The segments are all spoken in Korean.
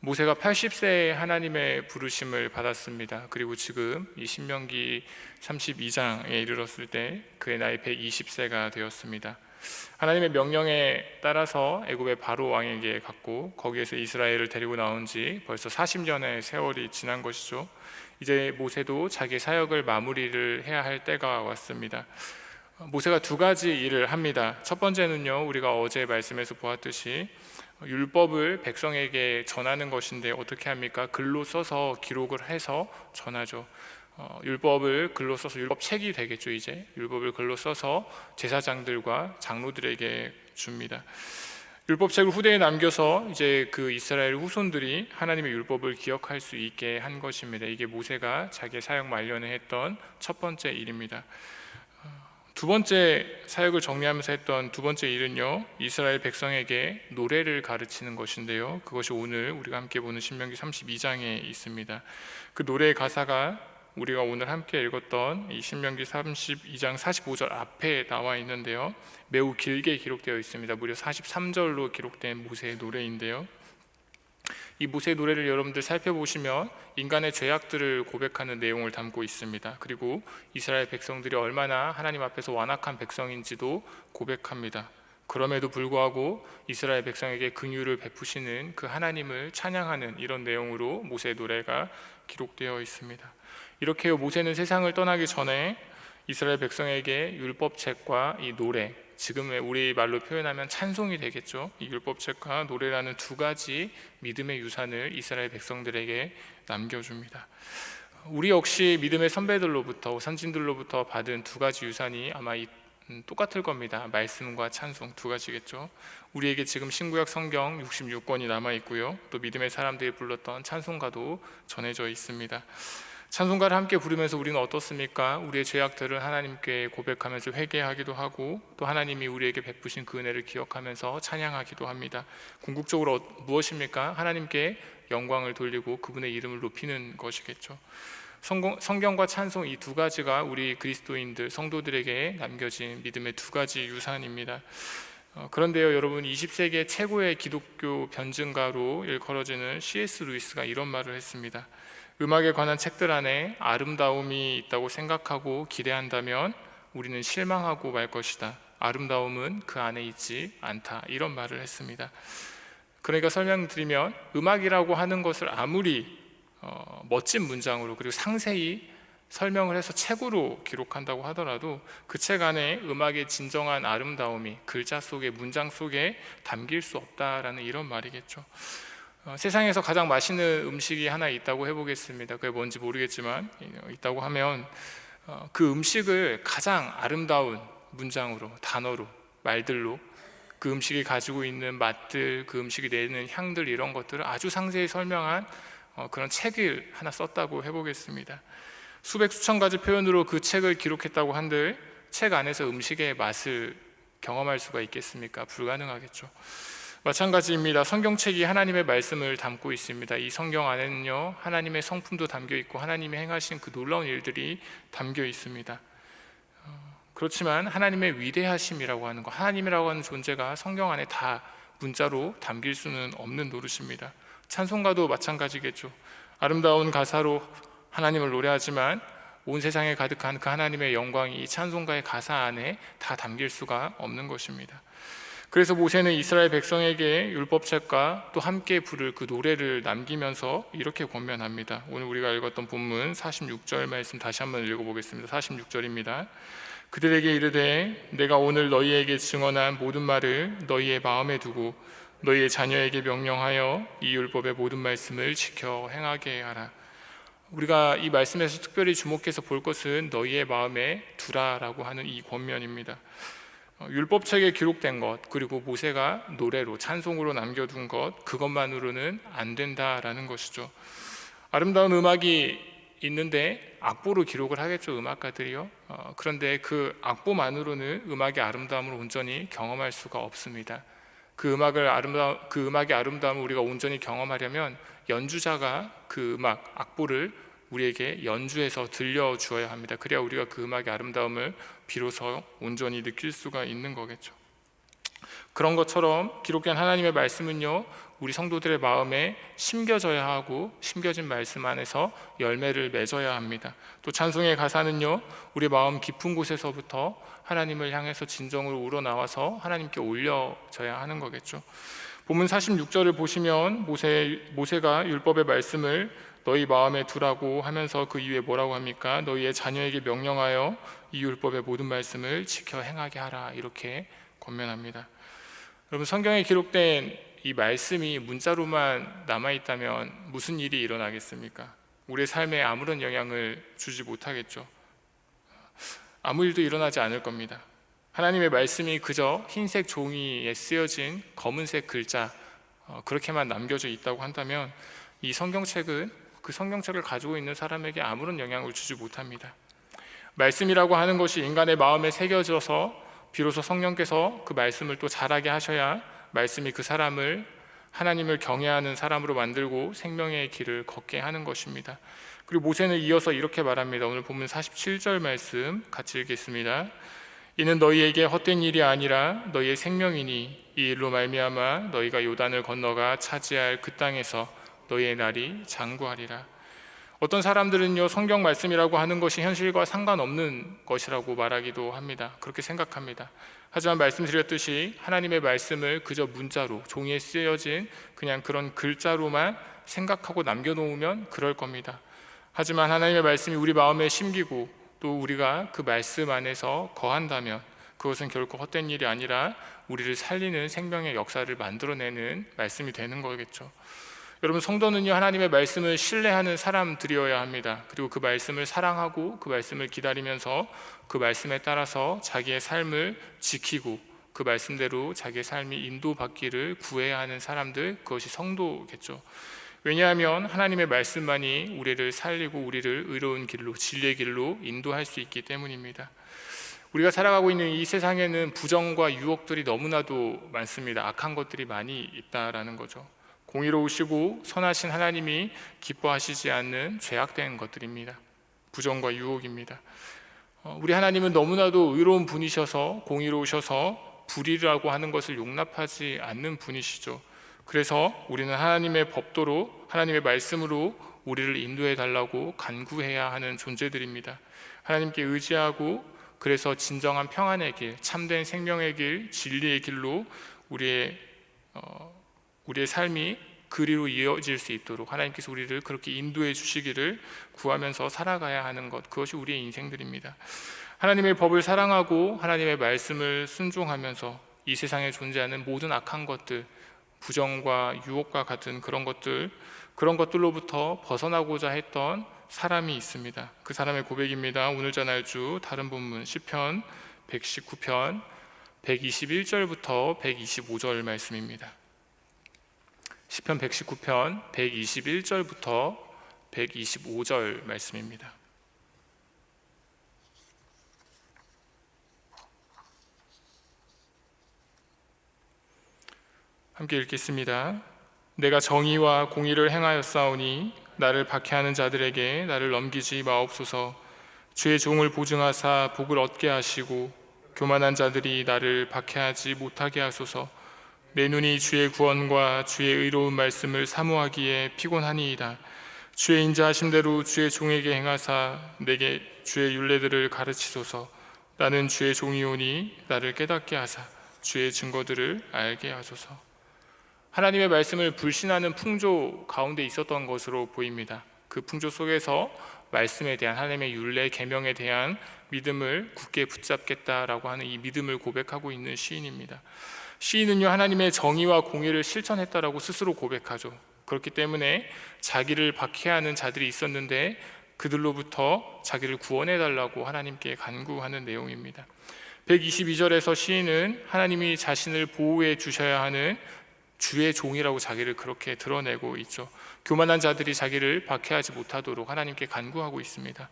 모세가 80세에 하나님의 부르심을 받았습니다. 그리고 지금 이 신명기 32장에 이르렀을 때 그의 나이 120세가 되었습니다. 하나님의 명령에 따라서 애굽의 바로 왕에게 갔고 거기에서 이스라엘을 데리고 나온 지 벌써 40년의 세월이 지난 것이죠. 이제 모세도 자기 사역을 마무리를 해야 할 때가 왔습니다. 모세가 두 가지 일을 합니다. 첫 번째는요, 우리가 어제 말씀에서 보았듯이 율법을 백성에게 전하는 것인데 어떻게 합니까? 글로 써서 기록을 해서 전하죠. 율법을 글로 써서 율법책이 되겠죠. 이제 율법을 글로 써서 제사장들과 장로들에게 줍니다. 율법책을 후대에 남겨서 이제 그 이스라엘 후손들이 하나님의 율법을 기억할 수 있게 한 것입니다. 이게 모세가 자기의 사역 말년에 했던 첫 번째 일입니다. 두 번째, 사역을 정리하면서 했던 두 번째 일은요, 이스라엘 백성에게 노래를 가르치는 것인데요, 그것이 오늘 우리가 함께 보는 신명기 32장에 있습니다. 그 노래의 가사가 우리가 오늘 함께 읽었던 이 신명기 32장 45절 앞에 나와 있는데요, 매우 길게 기록되어 있습니다. 무려 43절로 기록된 모세의 노래인데요, 이 모세의 노래를 여러분들 살펴보시면 인간의 죄악들을 고백하는 내용을 담고 있습니다. 그리고 이스라엘 백성들이 얼마나 하나님 앞에서 완악한 백성인지도 고백합니다. 그럼에도 불구하고 이스라엘 백성에게 긍휼을 베푸시는 그 하나님을 찬양하는 이런 내용으로 모세의 노래가 기록되어 있습니다. 이렇게 모세는 세상을 떠나기 전에 이스라엘 백성에게 율법책과 이 노래, 지금 우리 말로 표현하면 찬송이 되겠죠. 이 율법책과 노래라는 두 가지 믿음의 유산을 이스라엘 백성들에게 남겨줍니다. 우리 역시 믿음의 선배들로부터, 선진들로부터 받은 두 가지 유산이 아마 똑같을 겁니다. 말씀과 찬송 두 가지겠죠. 우리에게 지금 신구약 성경 66권이 남아있고요, 또 믿음의 사람들이 불렀던 찬송가도 전해져 있습니다. 찬송가를 함께 부르면서 우리는 어떻습니까? 우리의 죄악들을 하나님께 고백하면서 회개하기도 하고, 또 하나님이 우리에게 베푸신 그 은혜를 기억하면서 찬양하기도 합니다. 궁극적으로 무엇입니까? 하나님께 영광을 돌리고 그분의 이름을 높이는 것이겠죠. 성경과 찬송, 이 두 가지가 우리 그리스도인들, 성도들에게 남겨진 믿음의 두 가지 유산입니다. 그런데요, 여러분, 20세기의 최고의 기독교 변증가로 일컬어지는 C.S. 루이스가 이런 말을 했습니다. 음악에 관한 책들 안에 아름다움이 있다고 생각하고 기대한다면 우리는 실망하고 말 것이다. 아름다움은 그 안에 있지 않다. 이런 말을 했습니다. 그러니까 설명드리면, 음악이라고 하는 것을 아무리 멋진 문장으로 그리고 상세히 설명을 해서 책으로 기록한다고 하더라도 그 책 안에 음악의 진정한 아름다움이 글자 속에, 문장 속에 담길 수 없다라는 이런 말이겠죠. 세상에서 가장 맛있는 음식이 하나 있다고 해보겠습니다. 그게 뭔지 모르겠지만 있다고 하면 그 음식을 가장 아름다운 문장으로, 단어로, 말들로 그 음식이 가지고 있는 맛들, 그 음식이 내는 향들, 이런 것들을 아주 상세히 설명한 그런 책을 하나 썼다고 해보겠습니다. 수백 수천 가지 표현으로 그 책을 기록했다고 한들 책 안에서 음식의 맛을 경험할 수가 있겠습니까? 불가능하겠죠. 마찬가지입니다. 성경책이 하나님의 말씀을 담고 있습니다. 이 성경 안에는요, 하나님의 성품도 담겨 있고 하나님이 행하신 그 놀라운 일들이 담겨 있습니다. 그렇지만 하나님의 위대하심이라고 하는 것, 하나님이라고 하는 존재가 성경 안에 다 문자로 담길 수는 없는 노릇입니다. 찬송가도 마찬가지겠죠. 아름다운 가사로 하나님을 노래하지만 온 세상에 가득한 그 하나님의 영광이 이 찬송가의 가사 안에 다 담길 수가 없는 것입니다. 그래서 모세는 이스라엘 백성에게 율법책과 또 함께 부를 그 노래를 남기면서 이렇게 권면합니다. 오늘 우리가 읽었던 본문 46절 말씀 다시 한번 읽어보겠습니다. 46절입니다. 그들에게 이르되 내가 오늘 너희에게 증언한 모든 말을 너희의 마음에 두고 너희의 자녀에게 명령하여 이 율법의 모든 말씀을 지켜 행하게 하라. 우리가 이 말씀에서 특별히 주목해서 볼 것은 너희의 마음에 두라라고 하는 이 권면입니다. 율법책에 기록된 것, 그리고 모세가 노래로, 찬송으로 남겨둔 것, 그것만으로는 안 된다라는 것이죠. 아름다운 음악이 있는데 악보로 기록을 하겠죠, 음악가들이요. 그런데 그 악보만으로는 음악의 아름다움을 온전히 경험할 수가 없습니다. 그 음악의 아름다움을 우리가 온전히 경험하려면 연주자가 그 음악, 악보를 우리에게 연주해서 들려주어야 합니다. 그래야 우리가 그 음악의 아름다움을 비로소 온전히 느낄 수가 있는 거겠죠. 그런 것처럼 기록된 하나님의 말씀은요, 우리 성도들의 마음에 심겨져야 하고 심겨진 말씀 안에서 열매를 맺어야 합니다. 또 찬송의 가사는요, 우리 마음 깊은 곳에서부터 하나님을 향해서 진정으로 우러나와서 하나님께 올려져야 하는 거겠죠. 본문 46절을 보시면 모세가 율법의 말씀을 너희 마음에 두라고 하면서 그 이후에 뭐라고 합니까? 너희의 자녀에게 명령하여 이 율법의 모든 말씀을 지켜 행하게 하라, 이렇게 권면합니다. 여러분, 성경에 기록된 이 말씀이 문자로만 남아있다면 무슨 일이 일어나겠습니까? 우리의 삶에 아무런 영향을 주지 못하겠죠. 아무 일도 일어나지 않을 겁니다. 하나님의 말씀이 그저 흰색 종이에 쓰여진 검은색 글자, 그렇게만 남겨져 있다고 한다면 이 성경책은 그 성경책을 가지고 있는 사람에게 아무런 영향을 주지 못합니다. 말씀이라고 하는 것이 인간의 마음에 새겨져서 비로소 성령께서 그 말씀을 또 자라게 하셔야 말씀이 그 사람을 하나님을 경외하는 사람으로 만들고 생명의 길을 걷게 하는 것입니다. 그리고 모세는 이어서 이렇게 말합니다. 오늘 본문 47절 말씀 같이 읽겠습니다. 이는 너희에게 헛된 일이 아니라 너희의 생명이니 이 일로 말미암아 너희가 요단을 건너가 차지할 그 땅에서 너희의 날이 장구하리라. 어떤 사람들은요, 성경 말씀이라고 하는 것이 현실과 상관없는 것이라고 말하기도 합니다. 그렇게 생각합니다. 하지만 말씀드렸듯이 하나님의 말씀을 그저 문자로 종이에 쓰여진 그냥 그런 글자로만 생각하고 남겨놓으면 그럴 겁니다. 하지만 하나님의 말씀이 우리 마음에 심기고 또 우리가 그 말씀 안에서 거한다면 그것은 결코 헛된 일이 아니라 우리를 살리는 생명의 역사를 만들어내는 말씀이 되는 거겠죠. 여러분, 성도는요, 하나님의 말씀을 신뢰하는 사람들이어야 합니다. 그리고 그 말씀을 사랑하고 그 말씀을 기다리면서 그 말씀에 따라서 자기의 삶을 지키고 그 말씀대로 자기의 삶이 인도받기를 구해야 하는 사람들, 그것이 성도겠죠. 왜냐하면 하나님의 말씀만이 우리를 살리고 우리를 의로운 길로, 진리의 길로 인도할 수 있기 때문입니다. 우리가 살아가고 있는 이 세상에는 부정과 유혹들이 너무나도 많습니다. 악한 것들이 많이 있다라는 거죠. 공의로우시고 선하신 하나님이 기뻐하시지 않는 죄악된 것들입니다. 부정과 유혹입니다. 우리 하나님은 너무나도 의로운 분이셔서 공의로우셔서 불의라고 하는 것을 용납하지 않는 분이시죠. 그래서 우리는 하나님의 법도로, 하나님의 말씀으로 우리를 인도해 달라고 간구해야 하는 존재들입니다. 하나님께 의지하고 그래서 진정한 평안의 길, 참된 생명의 길, 진리의 길로 우리의 삶이 그리로 이어질 수 있도록 하나님께서 우리를 그렇게 인도해 주시기를 구하면서 살아가야 하는 것, 그것이 우리의 인생들입니다. 하나님의 법을 사랑하고 하나님의 말씀을 순종하면서 이 세상에 존재하는 모든 악한 것들, 부정과 유혹과 같은 그런 것들로부터 벗어나고자 했던 사람이 있습니다. 그 사람의 고백입니다. 오늘 전할 주 다른 본문 시편 119편 121절부터 125절 말씀입니다. 시편 119편 121절부터 125절 말씀입니다. 함께 읽겠습니다. 내가 정의와 공의를 행하였사오니 나를 박해하는 자들에게 나를 넘기지 마옵소서. 주의 종을 보증하사 복을 얻게 하시고 교만한 자들이 나를 박해하지 못하게 하소서. 내 눈이 주의 구원과 주의 의로운 말씀을 사모하기에 피곤하니이다. 주의 인자하심대로 주의 종에게 행하사 내게 주의 율례들을 가르치소서. 나는 주의 종이오니 나를 깨닫게 하사 주의 증거들을 알게 하소서. 하나님의 말씀을 불신하는 풍조 가운데 있었던 것으로 보입니다. 그 풍조 속에서 말씀에 대한 하나님의 율례, 계명에 대한 믿음을 굳게 붙잡겠다라고 하는 이 믿음을 고백하고 있는 시인입니다. 시인은요, 하나님의 정의와 공의를 실천했다라고 스스로 고백하죠. 그렇기 때문에 자기를 박해하는 자들이 있었는데 그들로부터 자기를 구원해달라고 하나님께 간구하는 내용입니다. 122절에서 시인은 하나님이 자신을 보호해 주셔야 하는 주의 종이라고 자기를 그렇게 드러내고 있죠. 교만한 자들이 자기를 박해하지 못하도록 하나님께 간구하고 있습니다.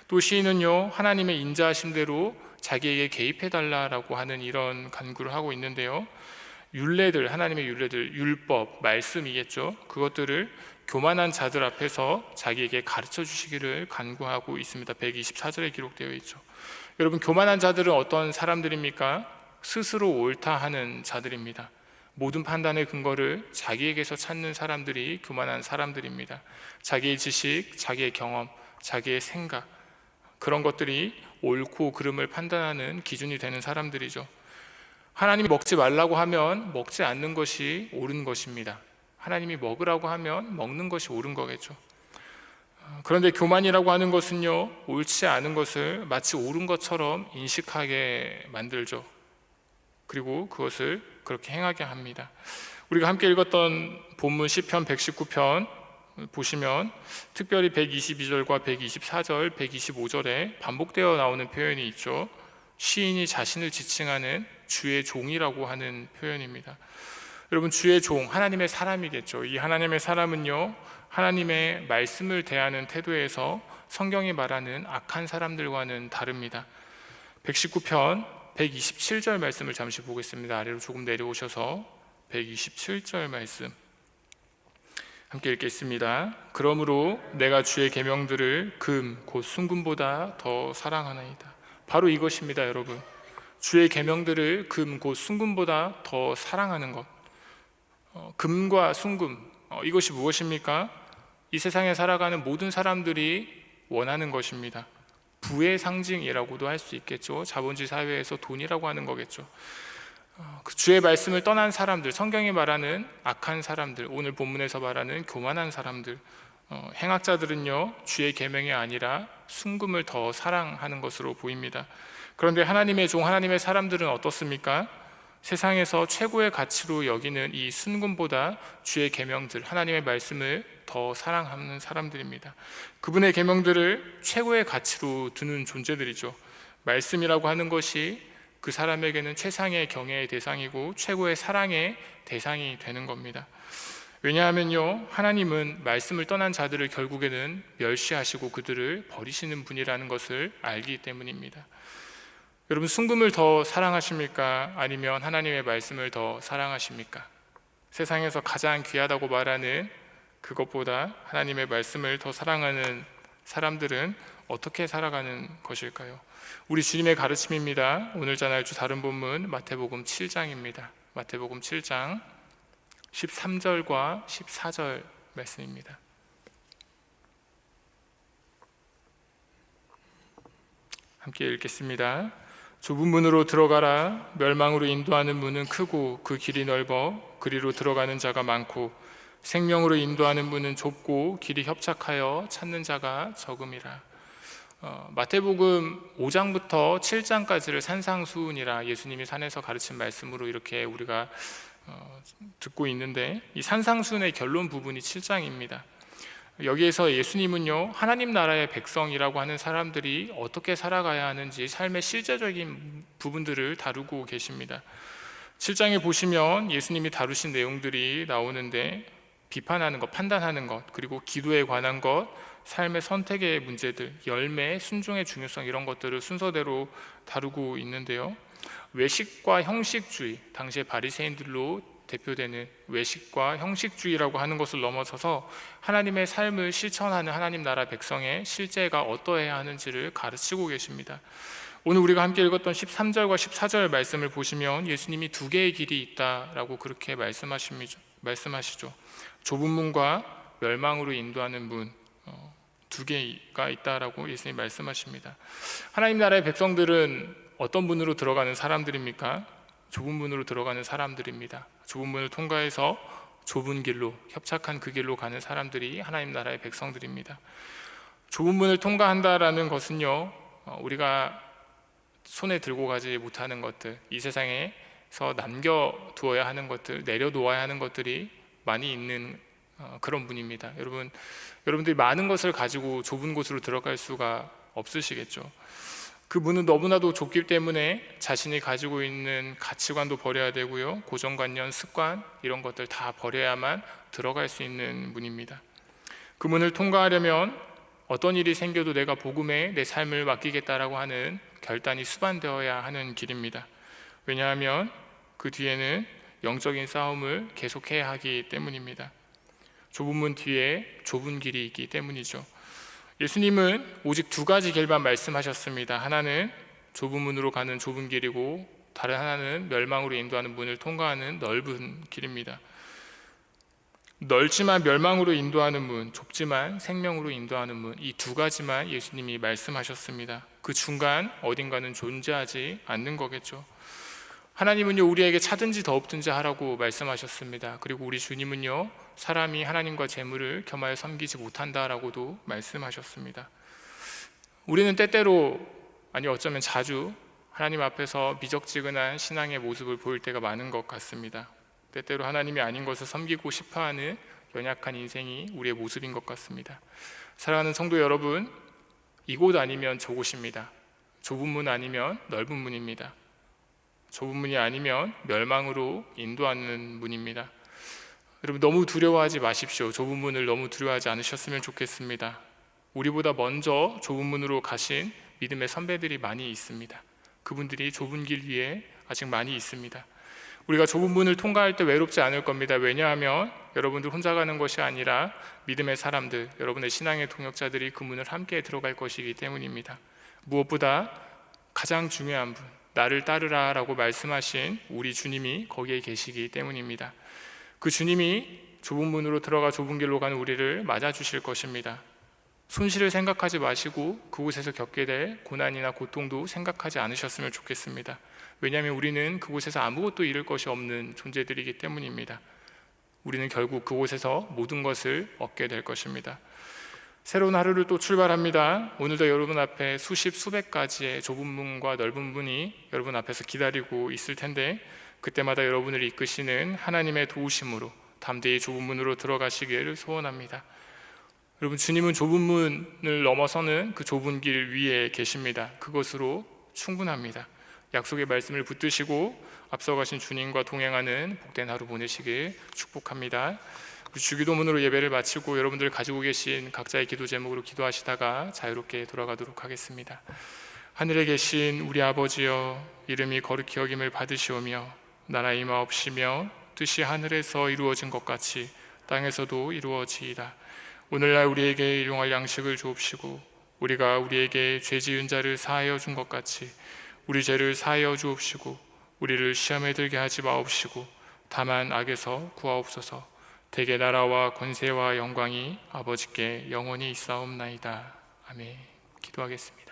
또 시인은요, 하나님의 인자하심대로 자기에게 개입해달라고 하는 이런 간구를 하고 있는데요, 율례들, 하나님의 율례들, 율법, 말씀이겠죠. 그것들을 교만한 자들 앞에서 자기에게 가르쳐 주시기를 간구하고 있습니다. 124절에 기록되어 있죠. 여러분, 교만한 자들은 어떤 사람들입니까? 스스로 옳다 하는 자들입니다. 모든 판단의 근거를 자기에게서 찾는 사람들이 교만한 사람들입니다. 자기의 지식, 자기의 경험, 자기의 생각, 그런 것들이 옳고 그름을 판단하는 기준이 되는 사람들이죠. 하나님이 먹지 말라고 하면 먹지 않는 것이 옳은 것입니다. 하나님이 먹으라고 하면 먹는 것이 옳은 거겠죠. 그런데 교만이라고 하는 것은요, 옳지 않은 것을 마치 옳은 것처럼 인식하게 만들죠. 그리고 그것을 그렇게 행하게 합니다. 우리가 함께 읽었던 본문 시편 119편 보시면 특별히 122절과 124절, 125절에 반복되어 나오는 표현이 있죠. 시인이 자신을 지칭하는 주의 종이라고 하는 표현입니다. 여러분, 주의 종, 하나님의 사람이겠죠. 이 하나님의 사람은요, 하나님의 말씀을 대하는 태도에서 성경이 말하는 악한 사람들과는 다릅니다. 119편 127절 말씀을 잠시 보겠습니다. 아래로 조금 내려오셔서 127절 말씀 함께 읽겠습니다. 그러므로 내가 주의 계명들을 금 곧 순금보다 더 사랑하나이다. 바로 이것입니다, 여러분. 주의 계명들을 금 곧 순금보다 더 사랑하는 것. 금과 순금, 이것이 무엇입니까? 이 세상에 살아가는 모든 사람들이 원하는 것입니다. 부의 상징이라고도 할 수 있겠죠. 자본주의 사회에서 돈이라고 하는 거겠죠. 그 주의 말씀을 떠난 사람들, 성경이 말하는 악한 사람들, 오늘 본문에서 말하는 교만한 사람들, 행악자들은요, 주의 계명이 아니라 순금을 더 사랑하는 것으로 보입니다. 그런데 하나님의 종, 하나님의 사람들은 어떻습니까? 세상에서 최고의 가치로 여기는 이 순금보다 주의 계명들, 하나님의 말씀을 더 사랑하는 사람들입니다. 그분의 계명들을 최고의 가치로 두는 존재들이죠. 말씀이라고 하는 것이 그 사람에게는 최상의 경외의 대상이고 최고의 사랑의 대상이 되는 겁니다. 왜냐하면요, 하나님은 말씀을 떠난 자들을 결국에는 멸시하시고 그들을 버리시는 분이라는 것을 알기 때문입니다. 여러분, 순금을 더 사랑하십니까? 아니면 하나님의 말씀을 더 사랑하십니까? 세상에서 가장 귀하다고 말하는 그것보다 하나님의 말씀을 더 사랑하는 사람들은 어떻게 살아가는 것일까요? 우리 주님의 가르침입니다. 오늘 전할 다른 본문 마태복음 7장입니다. 마태복음 7장 13절과 14절 말씀입니다. 함께 읽겠습니다. 좁은 문으로 들어가라. 멸망으로 인도하는 문은 크고 그 길이 넓어 그리로 들어가는 자가 많고 생명으로 인도하는 문은 좁고 길이 협착하여 찾는 자가 적음이라. 마태복음 5장부터 7장까지를 산상수훈이라 예수님이 산에서 가르친 말씀으로 이렇게 우리가 듣고 있는데, 이 산상수훈의 결론 부분이 7장입니다. 여기에서 예수님은요, 하나님 나라의 백성이라고 하는 사람들이 어떻게 살아가야 하는지 삶의 실제적인 부분들을 다루고 계십니다. 7장에 보시면 예수님이 다루신 내용들이 나오는데, 비판하는 것, 판단하는 것, 그리고 기도에 관한 것, 삶의 선택의 문제들, 열매, 순종의 중요성, 이런 것들을 순서대로 다루고 있는데요, 외식과 형식주의, 당시의 바리새인들로 대표되는 외식과 형식주의라고 하는 것을 넘어서서 하나님의 삶을 실천하는 하나님 나라 백성의 실제가 어떠해야 하는지를 가르치고 계십니다. 오늘 우리가 함께 읽었던 13절과 14절 말씀을 보시면 예수님이 두 개의 길이 있다라고 그렇게 말씀하시죠. 좁은 문과 멸망으로 인도하는 문, 두 개가 있다라고 예수님이 말씀하십니다. 하나님 나라의 백성들은 어떤 문으로 들어가는 사람들입니까? 좁은 문으로 들어가는 사람들입니다. 좁은 문을 통과해서 좁은 길로, 협착한 그 길로 가는 사람들이 하나님 나라의 백성들입니다. 좁은 문을 통과한다라는 것은요, 우리가 손에 들고 가지 못하는 것들, 이 세상에서 남겨두어야 하는 것들, 내려놓아야 하는 것들이 많이 있는 그런 문입니다. 여러분들이 많은 것을 가지고 좁은 곳으로 들어갈 수가 없으시겠죠. 그 문은 너무나도 좁기 때문에 자신이 가지고 있는 가치관도 버려야 되고요, 고정관념, 습관, 이런 것들 다 버려야만 들어갈 수 있는 문입니다. 그 문을 통과하려면 어떤 일이 생겨도 내가 복음에 내 삶을 맡기겠다라고 하는 결단이 수반되어야 하는 길입니다. 왜냐하면 그 뒤에는 영적인 싸움을 계속해야 하기 때문입니다. 좁은 문 뒤에 좁은 길이 있기 때문이죠. 예수님은 오직 두 가지 길만 말씀하셨습니다. 하나는 좁은 문으로 가는 좁은 길이고, 다른 하나는 멸망으로 인도하는 문을 통과하는 넓은 길입니다. 넓지만 멸망으로 인도하는 문, 좁지만 생명으로 인도하는 문, 이 두 가지만 예수님이 말씀하셨습니다. 그 중간 어딘가는 존재하지 않는 거겠죠. 하나님은요, 우리에게 차든지 더없든지 하라고 말씀하셨습니다. 그리고 우리 주님은요, 사람이 하나님과 재물을 겸하여 섬기지 못한다라고도 말씀하셨습니다. 우리는 때때로, 아니 어쩌면 자주 하나님 앞에서 미적지근한 신앙의 모습을 보일 때가 많은 것 같습니다. 때때로 하나님이 아닌 것을 섬기고 싶어하는 연약한 인생이 우리의 모습인 것 같습니다. 사랑하는 성도 여러분, 이곳 아니면 저곳입니다. 좁은 문 아니면 넓은 문입니다. 좁은 문이 아니면 멸망으로 인도하는 문입니다. 여러분, 너무 두려워하지 마십시오. 좁은 문을 너무 두려워하지 않으셨으면 좋겠습니다. 우리보다 먼저 좁은 문으로 가신 믿음의 선배들이 많이 있습니다. 그분들이 좁은 길 위에 아직 많이 있습니다. 우리가 좁은 문을 통과할 때 외롭지 않을 겁니다. 왜냐하면 여러분들 혼자 가는 것이 아니라 믿음의 사람들, 여러분의 신앙의 동역자들이 그 문을 함께 들어갈 것이기 때문입니다. 무엇보다 가장 중요한 분, 나를 따르라 라고 말씀하신 우리 주님이 거기에 계시기 때문입니다. 그 주님이 좁은 문으로 들어가 좁은 길로 가는 우리를 맞아주실 것입니다. 손실을 생각하지 마시고 그곳에서 겪게 될 고난이나 고통도 생각하지 않으셨으면 좋겠습니다. 왜냐하면 우리는 그곳에서 아무것도 잃을 것이 없는 존재들이기 때문입니다. 우리는 결국 그곳에서 모든 것을 얻게 될 것입니다. 새로운 하루를 또 출발합니다. 오늘도 여러분 앞에 수십 수백 가지의 좁은 문과 넓은 문이 여러분 앞에서 기다리고 있을 텐데, 그때마다 여러분을 이끄시는 하나님의 도우심으로 담대히 좁은 문으로 들어가시기를 소원합니다. 여러분, 주님은 좁은 문을 넘어서는 그 좁은 길 위에 계십니다. 그것으로 충분합니다. 약속의 말씀을 붙드시고 앞서가신 주님과 동행하는 복된 하루 보내시길 축복합니다. 주기도문으로 예배를 마치고 여러분들 가지고 계신 각자의 기도 제목으로 기도하시다가 자유롭게 돌아가도록 하겠습니다. 하늘에 계신 우리 아버지여, 이름이 거룩히 여김을 받으시오며 나라 임하옵시며 뜻이 하늘에서 이루어진 것 같이 땅에서도 이루어지이다. 오늘날 우리에게 일용할 양식을 주옵시고 우리가 우리에게 죄 지은 자를 사하여 준 것 같이 우리 죄를 사하여 주옵시고 우리를 시험에 들게 하지 마옵시고 다만 악에서 구하옵소서. 대개 나라와 권세와 영광이 아버지께 영원히 있사옵나이다. 아멘. 기도하겠습니다.